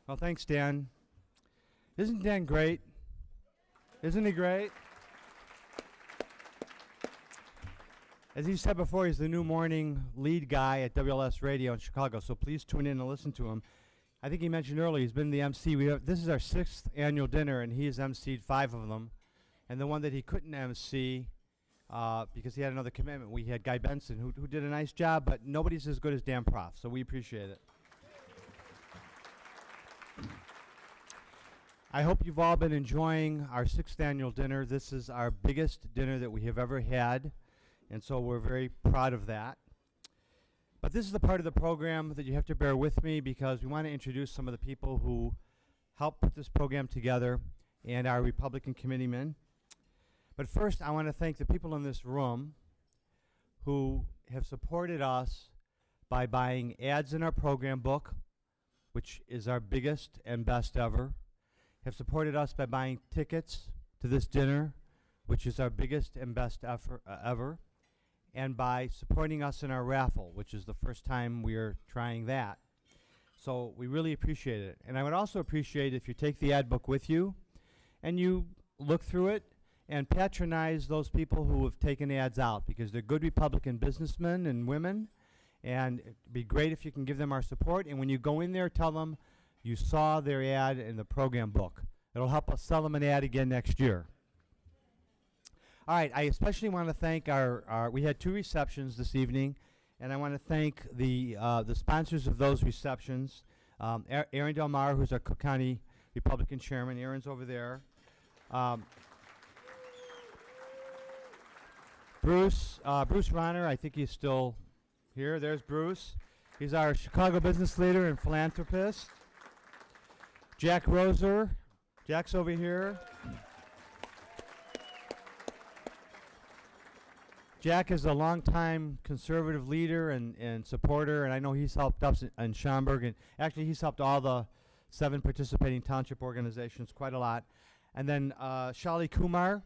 Well, thanks, Dan. Isn't Dan great? Isn't he great? As he said before, he's the new morning lead guy at WLS Radio in Chicago, so please tune in and listen to him. I think he mentioned earlier he's been the MC. This is our 6th annual dinner, and he has MC'd 5 of them. And the one that he couldn't MC because he had another commitment, we had Guy Benson, who did a nice job, but nobody's as good as Dan Prof, so we appreciate it. I hope you've all been enjoying our 6th annual dinner. This is our biggest dinner that we have ever had, and so we're very proud of that. But this is the part of the program that you have to bear with me because we want to introduce some of the people who helped put this program together and our Republican committeemen. But first, I want to thank the people in this room who have supported us by buying ads in our program book, which is our biggest and best ever, have supported us by buying tickets to this dinner, which is our biggest and best ever, and by supporting us in our raffle, which is the first time we are trying that. So we really appreciate it. And I would also appreciate if you take the ad book with you and you look through it and patronize those people who have taken ads out, because they're good Republican businessmen and women, and it'd be great if you can give them our support. And when you go in there, tell them you saw their ad in the program book. It'll help us sell them an ad again next year. All right, I especially want to thank we had 2 receptions this evening, and I want to thank the sponsors of those receptions. Aaron Del Mar, who's our Cook County Republican chairman. Aaron's over there. Bruce Ronner, I think he's still here. There's Bruce. He's our Chicago business leader and philanthropist. Jack Roser. Jack's over here. Jack is a longtime conservative leader and supporter, and I know he's helped us in Schaumburg, and actually he's helped all the 7 participating township organizations quite a lot. And then Shali Kumar.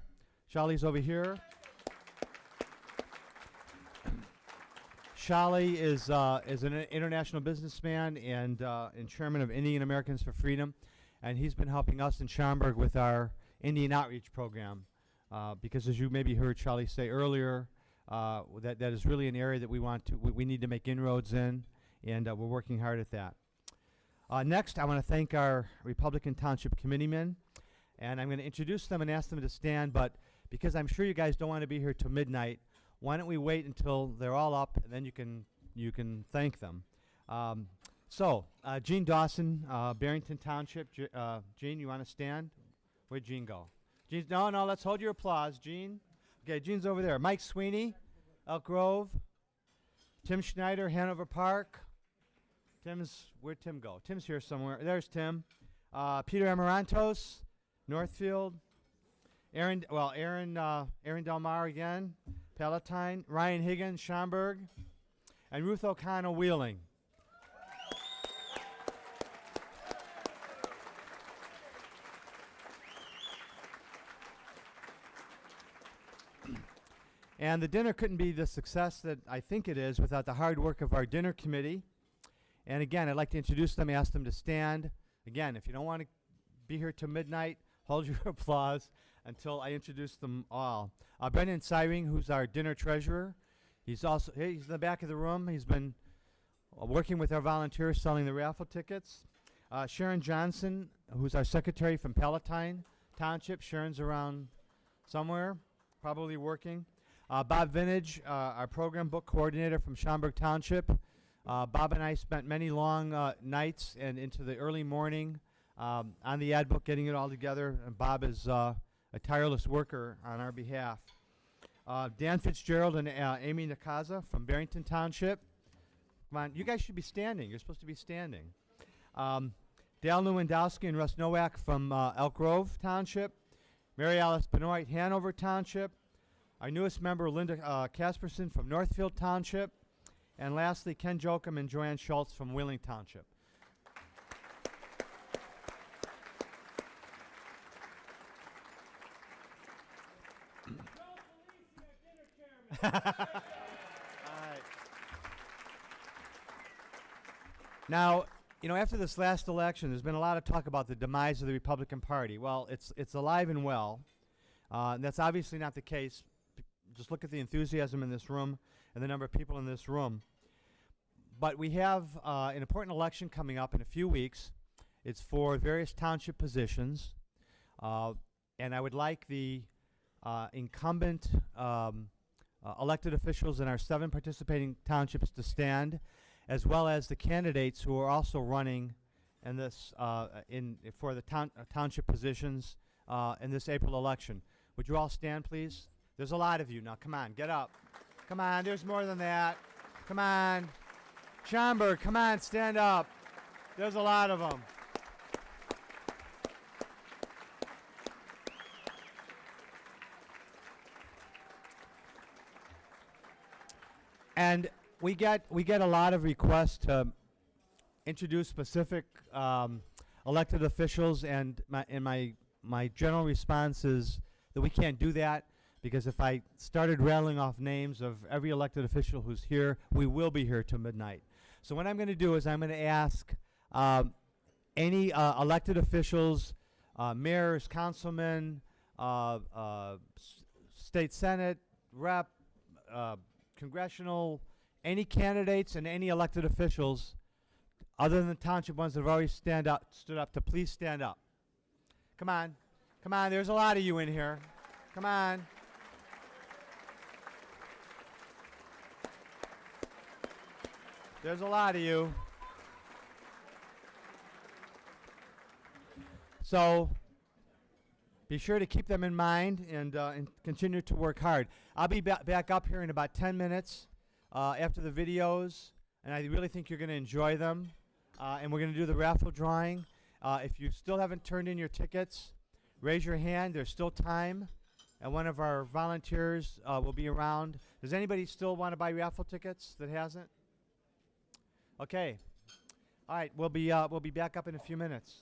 Shali's over here. Shali is an international businessman and chairman of Indian Americans for Freedom, and he's been helping us in Schaumburg with our Indian outreach program, because as you maybe heard Shali say earlier, that is really an area that we need to make inroads in, and we're working hard at that. Next, I want to thank our Republican Township committeemen, and I'm going to introduce them and ask them to stand, but because I'm sure you guys don't want to be here till midnight, why don't we wait until they're all up, and then you can thank them. Gene Dawson, Barrington Township. Gene, you want to stand? Where'd Gene go? Gene, no, let's hold your applause, Gene. Okay, Gene's over there. Mike Sweeney, Elk Grove. Tim Schneider, Hanover Park. Where'd Tim go? Tim's here somewhere. There's Tim. Peter Amarantos, Northfield. Aaron Del Mar again, Palatine. Ryan Higgins, Schaumburg. And Ruth O'Connell, Wheeling. And the dinner couldn't be the success that I think it is without the hard work of our dinner committee. And again, I'd like to introduce them, ask them to stand. Again, if you don't want to be here till midnight, hold your applause until I introduce them all. Brendan Syring, who's our dinner treasurer. He's in the back of the room. He's been working with our volunteers selling the raffle tickets. Sharon Johnson, who's our secretary from Palatine Township. Sharon's around somewhere, probably working. Bob Vintage, our program book coordinator from Schaumburg Township. Bob and I spent many long nights and into the early morning on the ad book, getting it all together. And Bob is a tireless worker on our behalf. Dan Fitzgerald and Amy Nakaza from Barrington Township. Come on, you guys should be standing. You're supposed to be standing. Dale Lewandowski and Russ Nowak from Elk Grove Township. Mary Alice Benoit, Hanover Township. Our newest member, Linda Casperson from Northfield Township. And lastly, Ken Jochum and Joanne Schultz from Wheeling Township. All right. Now, You know, after this last election, there's been a lot of talk about the demise of the Republican Party. Well, it's alive and well. And that's obviously not the case. Just look at the enthusiasm in this room and the number of people in this room. But we have an important election coming up in a few weeks. It's for various township positions. And I would like the incumbent elected officials in our 7 participating townships to stand, as well as the candidates who are also running in this for the township positions in this April election. Would you all stand, please? There's a lot of you. Now, come on, get up. Come on, there's more than that. Come on. Schaumburg, come on, stand up. There's a lot of them. And we get a lot of requests to introduce specific elected officials, and my general response is that we can't do that, because if I started rattling off names of every elected official who's here, we will be here till midnight. So what I'm going to do is I'm going to ask any elected officials, mayors, councilmen, state senate, rep, congressional, any candidates and any elected officials other than the township ones that have already stood up to please stand up. Come on. Come on, there's a lot of you in here. Come on. There's a lot of you. So be sure to keep them in mind and continue to work hard. I'll be back up here in about 10 minutes after the videos, and I really think you're going to enjoy them. And we're going to do the raffle drawing. If you still haven't turned in your tickets, raise your hand. There's still time, and one of our volunteers will be around. Does anybody still want to buy raffle tickets that hasn't? Okay. All right, we'll be back up in a few minutes.